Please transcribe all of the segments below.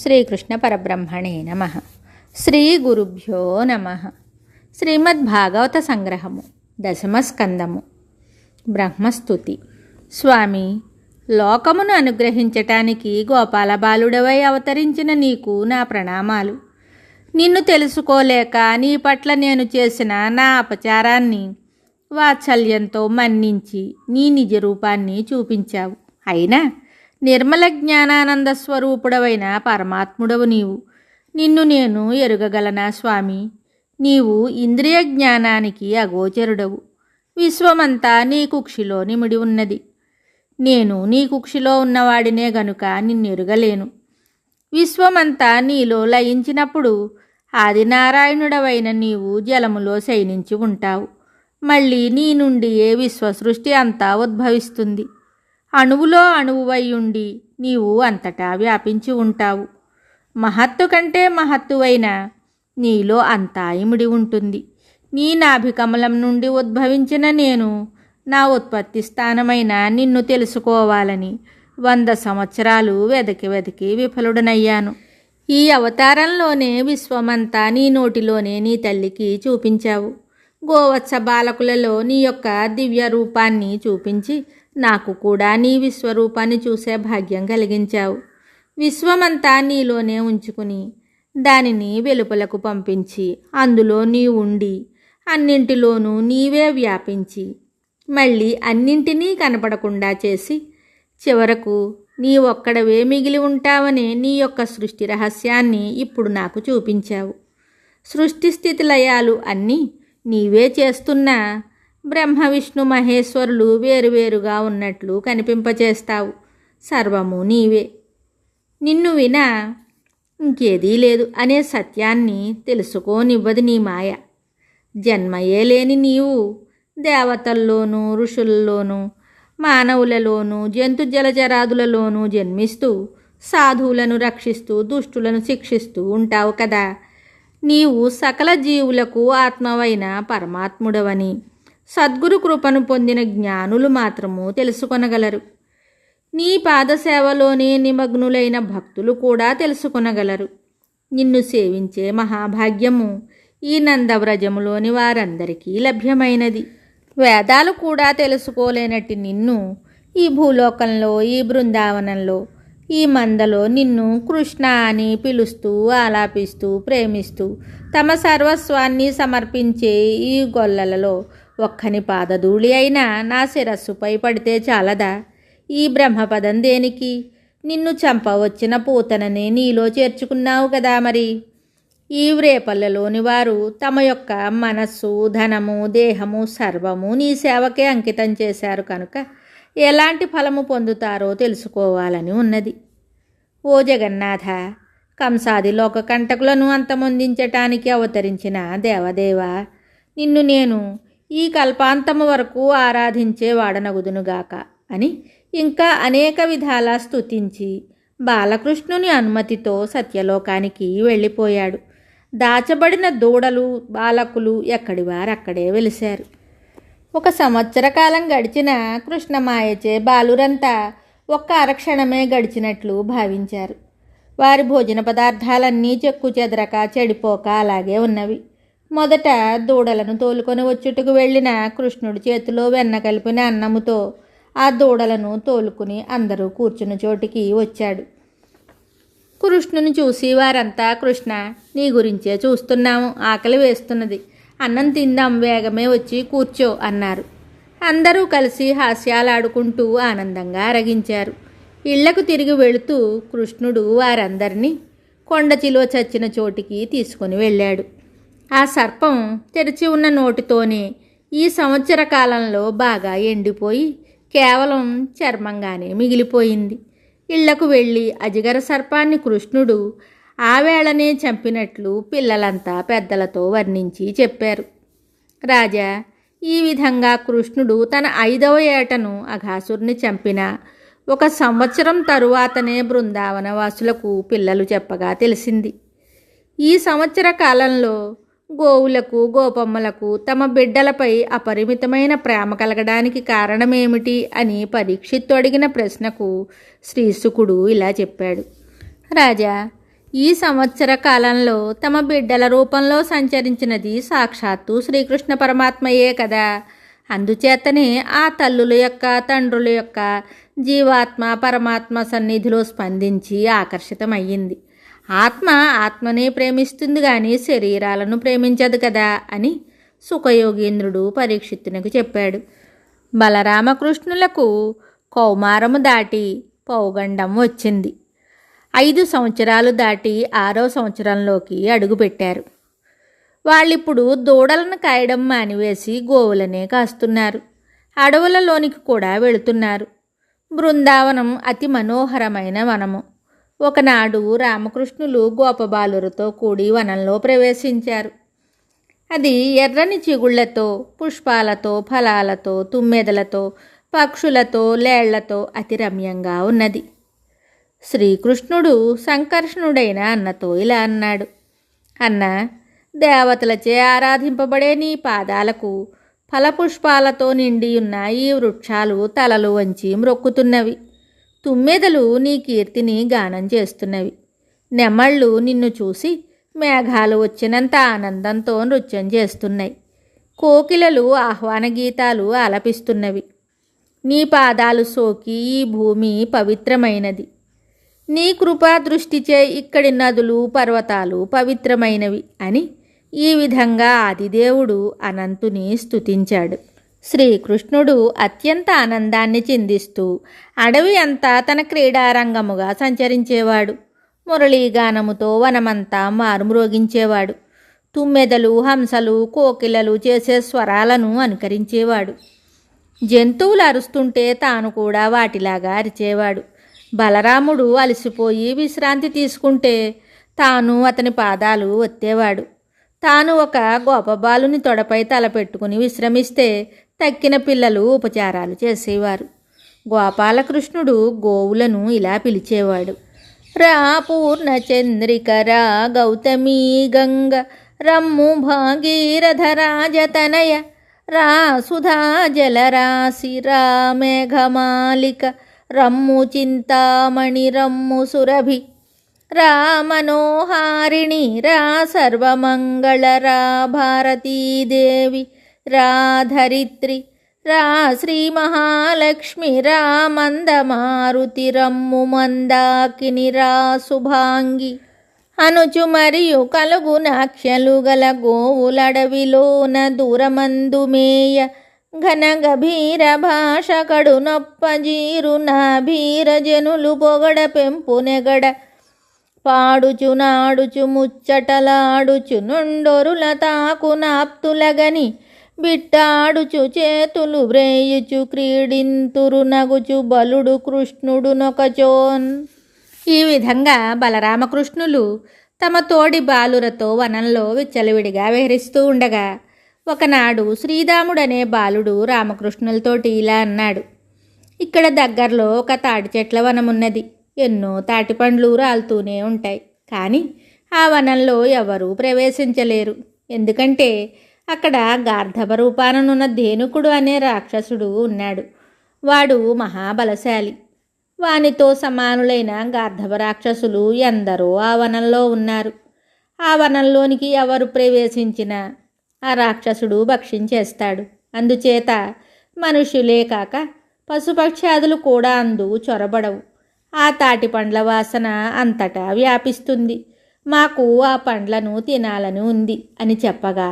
శ్రీకృష్ణ పరబ్రహ్మణే నమః. శ్రీ గురుభ్యో నమః. శ్రీమద్భాగవత సంగ్రహము, దశమస్కందము. బ్రహ్మస్తుతి. స్వామి, లోకమును అనుగ్రహించటానికి గోపాల బాలుడవై అవతరించిన నీకు నా ప్రణామాలు. నిన్ను తెలుసుకోలేక నీ పట్ల నేను చేసిన నా అపచారాన్ని వాత్సల్యంతో మన్నించి నీ నిజ రూపాన్ని చూపించావు. అయినా నిర్మల జ్ఞానానంద స్వరూపుడవైన పరమాత్ముడవు నీవు. నిన్ను నేను ఎరుగగలనా స్వామి? నీవు ఇంద్రియ జ్ఞానానికి అగోచరుడవు. విశ్వమంతా నీ కుక్షిలో నిమిడి ఉన్నది. నేను నీ కుక్షిలో ఉన్నవాడినే గనుక నిన్నెరుగలేను. విశ్వమంతా నీలో లయించినప్పుడు ఆదినారాయణుడవైన నీవు జలములో శయనించి ఉంటావు. మళ్ళీ నీ నుండియే విశ్వసృష్టి అంతా ఉద్భవిస్తుంది. అణువులో అణువువై ఉండి నీవు అంతటా వ్యాపించి ఉంటావు. మహత్తు కంటే మహత్తువైన నీలో అంతా ఇమిడి ఉంటుంది. నీ నాభికమలం నుండి ఉద్భవించిన నేను నా ఉత్పత్తి స్థానమైన నిన్ను తెలుసుకోవాలని 100 సంవత్సరాలు వెతికి విఫలుడనయ్యాను. ఈ అవతారంలోనే విశ్వమంతా నీ నోటిలోనే నీ తల్లికి చూపించావు. గోవత్స బాలకులలో నీ యొక్క దివ్య రూపాన్ని చూపించి నాకు కూడా నీ విశ్వరూపాన్ని చూసే భాగ్యం కలిగించావు. విశ్వమంతా నీలోనే ఉంచుకుని దానిని వెలుపలకు పంపించి అందులో నీ ఉండి అన్నింటిలోనూ నీవే వ్యాపించి మళ్ళీ అన్నింటినీ కనపడకుండా చేసి చివరకు నీ ఒక్కడవే మిగిలి ఉంటావనే నీ యొక్క సృష్టి రహస్యాన్ని ఇప్పుడు నాకు చూపించావు. సృష్టి స్థితి లయాలు అన్నీ నీవే చేస్తున్నా బ్రహ్మ విష్ణు మహేశ్వరులు వేరువేరుగా ఉన్నట్లు కనిపింపచేస్తావు. సర్వము నీవే. నిన్ను వినా ఇంకేదీ లేదు అనే సత్యాన్ని తెలుసుకోనివ్వదు నీ మాయ. జన్మయే లేని నీవు దేవతల్లోనూ ఋషుల్లోనూ మానవులలోనూ జంతు జలచరాదులలోనూ జన్మిస్తూ సాధువులను రక్షిస్తూ దుష్టులను శిక్షిస్తూ ఉంటావు కదా. నీవు సకల జీవులకు ఆత్మవైన పరమాత్ముడవని సద్గురు కృపను పొందిన జ్ఞానులు మాత్రము తెలుసుకొనగలరు. నీ పాదసేవలోనే నిమగ్నులైన భక్తులు కూడా తెలుసుకొనగలరు. నిన్ను సేవించే మహాభాగ్యము ఈ నందవ్రజములోని వారందరికీ లభ్యమైనది. వేదాలు కూడా తెలుసుకోలేనట్టి నిన్ను ఈ భూలోకంలో, ఈ బృందావనంలో, ఈ మందలో నిన్ను కృష్ణ అని పిలుస్తూ ఆలాపిస్తూ ప్రేమిస్తూ తమ సర్వస్వాన్ని సమర్పించే ఈ గొల్లలలో ఒక్కని పాదధూళి అయినా నా శిరస్సుపై పడితే చాలదా? ఈ బ్రహ్మపదం దేనికి? నిన్ను చంపవచ్చిన పూతనని నీలో చేర్చుకున్నావు కదా. మరి ఈ వ్రేపల్లలోని వారు తమ యొక్క మనస్సు, ధనము, దేహము సర్వము నీ సేవకే అంకితం చేశారు కనుక ఎలాంటి ఫలము పొందుతారో తెలుసుకోవాలని ఉన్నది. ఓ జగన్నాథ, కంసాది లోక కంటకులను అంతమొందించటానికి అవతరించిన దేవదేవ, నిన్ను నేను ఈ కల్పాంతము వరకు ఆరాధించేవాడనగుదునుగాక అని ఇంకా అనేక విధాలా స్తుతించి బాలకృష్ణుని అనుమతితో సత్యలోకానికి వెళ్ళిపోయాడు. దాచబడిన దూడలు, బాలకులు ఎక్కడివారక్కడే వెలిశారు. 1 సంవత్సర కాలం గడిచిన కృష్ణమాయచే బాలురంతా ఒక్క అరక్షణమే గడిచినట్లు భావించారు. వారి భోజన పదార్థాలన్నీ చెక్కు చెదరక చెడిపోక అలాగే ఉన్నవి. మొదట దూడలను తోలుకొని వచ్చుటకు వెళ్ళిన కృష్ణుడి చేతిలో వెన్న కలిపిన అన్నముతో ఆ దూడలను తోలుకుని అందరూ కూర్చున్న చోటికి వచ్చాడు. కృష్ణుని చూసి వారంతా, కృష్ణ, నీ గురించే చూస్తున్నాము, ఆకలి వేస్తున్నది, అన్నం తిందాం, వేగమే వచ్చి కూర్చో అన్నారు. అందరూ కలిసి హాస్యాలాడుకుంటూ ఆనందంగా అరగించారు. ఇళ్లకు తిరిగి వెళుతూ కృష్ణుడు వారందరినీ కొండచిలో చచ్చిన చోటికి తీసుకుని వెళ్ళాడు. ఆ సర్పం తెరిచి ఉన్న నోటితోనే ఈ సంవత్సర కాలంలో బాగా ఎండిపోయి కేవలం చర్మంగానే మిగిలిపోయింది. ఇళ్లకు వెళ్ళి అజిగర సర్పాన్ని కృష్ణుడు ఆ వేళనే చంపినట్లు పిల్లలంతా పెద్దలతో వర్ణించి చెప్పారు. రాజా, ఈ విధంగా కృష్ణుడు తన 5వ ఏటను అఘాసురుని చంపిన 1 సంవత్సరం తరువాతనే బృందావన వాసులకు పిల్లలు చెప్పగా తెలిసింది. ఈ సంవత్సర కాలంలో గోవులకు, గోపమ్మలకు తమ బిడ్డలపై అపరిమితమైన ప్రేమ కలగడానికి కారణమేమిటి అని పరీక్షిత్తు అడిగిన ప్రశ్నకు శ్రీశుకుడు ఇలా చెప్పాడు. రాజా, ఈ సంవత్సర కాలంలో తమ బిడ్డల రూపంలో సంచరించినది సాక్షాత్తు శ్రీకృష్ణ పరమాత్మయే కదా. అందుచేతనే ఆ తల్లుల యొక్క తండ్రుల యొక్క జీవాత్మ పరమాత్మ సన్నిధిలో స్పందించి ఆకర్షితమయ్యింది. ఆత్మ ఆత్మనే ప్రేమిస్తుంది కానీ శరీరాలను ప్రేమించదు కదా అని సుఖయోగీంద్రుడు పరీక్షిత్తునకు చెప్పాడు. బలరామకృష్ణులకు కౌమారము దాటి పౌగండం వచ్చింది. 5 సంవత్సరాలు దాటి 6వ సంవత్సరంలోకి అడుగుపెట్టారు. వాళ్ళిప్పుడు దూడలను కాయడం మానివేసి గోవులనే కాస్తున్నారు. అడవులలోనికి కూడా వెళుతున్నారు. బృందావనం అతి మనోహరమైన వనము. ఒకనాడు రామకృష్ణులు గోపబాలురతో కూడి వనంలో ప్రవేశించారు. అది ఎర్రని చిగుళ్లతో, పుష్పాలతో, ఫలాలతో, తుమ్మెదలతో, పక్షులతో, లేళ్లతో అతి రమ్యంగా ఉన్నది. శ్రీకృష్ణుడు సంకర్షణుడైన అన్నతో ఇలా అన్నాడు. అన్న, దేవతలచే ఆరాధింపబడే నీ పాదాలకు ఫలపుష్పాలతో నిండి ఉన్న ఈ వృక్షాలు తలలు వంచి మ్రొక్కుతున్నవి. తుమ్మెదలు నీ కీర్తిని గానం చేస్తున్నవి. నెమళ్ళు నిన్ను చూసి మేఘాలు వచ్చినంత ఆనందంతో నృత్యం చేస్తున్నాయి. కోకిలలు ఆహ్వాన గీతాలు ఆలపిస్తున్నవి. నీ పాదాలు సోకి ఈ భూమి పవిత్రమైనది. నీ కృపా దృష్టిచే ఇక్కడి నదులు పర్వతాలు పవిత్రమైనవి అని ఈ విధంగా ఆదిదేవుడు అనంతుని స్తుతించాడు. శ్రీకృష్ణుడు అత్యంత ఆనందాన్ని చిందిస్తూ అడవి అంతా తన క్రీడారంగముగా సంచరించేవాడు. మురళీగానముతో వనమంతా మారుమ్రోగించేవాడు. తుమ్మెదలు, హంసలు, కోకిలలు చేసే స్వరాలను అనుకరించేవాడు. జంతువులు అరుస్తుంటే తాను కూడా వాటిలాగా అరిచేవాడు. బలరాముడు అలసిపోయి విశ్రాంతి తీసుకుంటే తాను అతని పాదాలు ఒత్తేవాడు. తాను ఒక గోపబాలుని తొడపై తలపెట్టుకుని విశ్రమిస్తే తక్కిన పిల్లలు ఉపచారాలు చేసేవారు. గోపాలకృష్ణుడు గోవులను ఇలా పిలిచేవాడు. రా పూర్ణచంద్రిక రా గౌతమీ గంగ రమ్ము భాగీరథ రాజతనయ రా సుధా జలరాశి రా మేఘమాలిక రమ్ము చింతామణి రమ్ము సురభి రా మనోహారిణి రా సర్వమంగళ రా భారతీదేవి రా ధరిత్రి రా శ్రీ మహాలక్ష్మి రా మందమారుతి రమ్ము మందాకిని రా శుభాంగి అనుచు మరియు కలుగు నాక్ష్యలు గల గోవులడవిలోన దూరమందు మేయ ఘన గభీర భాష కడు నొప్పజీరు నా భీర జనులు పొగడ పెంపు నెగడ పాడుచు నాడుచు ముచ్చటలాడుచు నుండొరుల తాకు నాప్తులగని బిట్టాడుచు చేతులు వ్రేయుచు క్రీడింతురు నగుచు బలుడు కృష్ణుడు నొకచోన్. ఈ విధంగా బలరామకృష్ణులు తమ తోడి బాలురతో వనంలో విచ్చలవిడిగా విహరిస్తూ ఉండగా ఒకనాడు శ్రీరాముడనే బాలుడు రామకృష్ణులతోటి ఇలా అన్నాడు. ఇక్కడ దగ్గరలో ఒక తాటి చెట్ల వనమున్నది. ఎన్నో తాటి పండ్లు రాలుతూనే ఉంటాయి. కానీ ఆ వనంలో ఎవరూ ప్రవేశించలేరు. ఎందుకంటే అక్కడ గార్ధభ రూపాననున్న ధేనుకుడు అనే రాక్షసుడు ఉన్నాడు. వాడు మహాబలశాలి. వానితో సమానులైన గార్ధభ రాక్షసులు ఎందరో ఆ వనంలో ఉన్నారు. ఆ వనంలోనికి ఎవరు ప్రవేశించినా ఆ రాక్షసుడు భక్షించేస్తాడు. అందుచేత మనుష్యులే కాక పశుపక్షాదులు కూడా అందు చొరబడవు. ఆ తాటి పండ్ల వాసన అంతటా వ్యాపిస్తుంది. మాకు ఆ పండ్లను తినాలని ఉంది అని చెప్పగా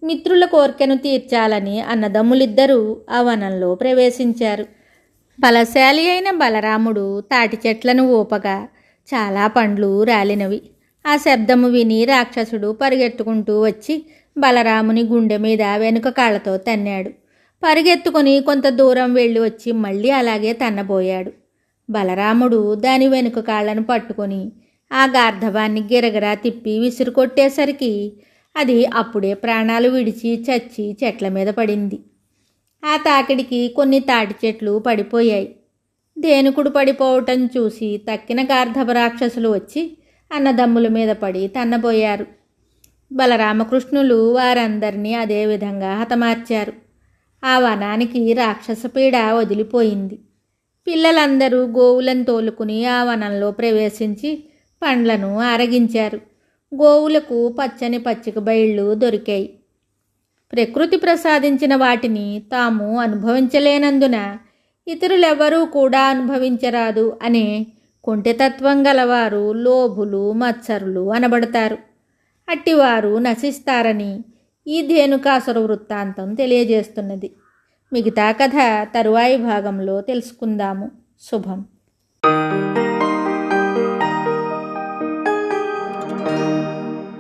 మిత్రుల కోరికను తీర్చాలని అన్నదమ్ములిద్దరూ ఆ వనంలో ప్రవేశించారు. బలశాలి అయిన బలరాముడు తాటి చెట్లను ఊపగా చాలా పండ్లు రాలినవి. ఆ శబ్దము విని రాక్షసుడు పరిగెత్తుకుంటూ వచ్చి బలరాముని గుండె మీద వెనుక కాళ్ళతో తన్నాడు. పరిగెత్తుకుని కొంత దూరం వెళ్ళి వచ్చి మళ్ళీ అలాగే తన్నబోయాడు. బలరాముడు దాని వెనుక కాళ్ళను పట్టుకొని ఆ గార్ధవాన్ని గిరగిరా తిప్పి విసిరికొట్టేసరికి అది అప్పుడే ప్రాణాలు విడిచి చచ్చి చెట్ల మీద పడింది. ఆ తాకిడికి కొన్ని తాటి చెట్లు పడిపోయాయి. ధేనుకుడు పడిపోవటం చూసి తక్కిన గార్ధభ రాక్షసులు వచ్చి అన్నదమ్ముల మీద పడి తన్నబోయారు. బలరామకృష్ణులు వారందరినీ అదేవిధంగా హతమార్చారు. ఆ వనానికి రాక్షస పీడ వదిలిపోయింది. పిల్లలందరూ గోవులను తోలుకుని ఆ వనంలో ప్రవేశించి పండ్లను ఆరగించారు. గోవులకు పచ్చని పచ్చిక బయళ్ళు దొరికాయి. ప్రకృతి ప్రసాదించిన వాటిని తాము అనుభవించలేనందున ఇతరులెవరూ కూడా అనుభవించరాదు అనే కుంటితత్వం గలవారు లోభులు, మత్సరులు అనబడతారు. అట్టివారు నశిస్తారని ఈ ధేనుకాసుర వృత్తాంతం తెలియజేస్తున్నది. మిగతా కథ తరువాయి భాగంలో తెలుసుకుందాము. శుభం.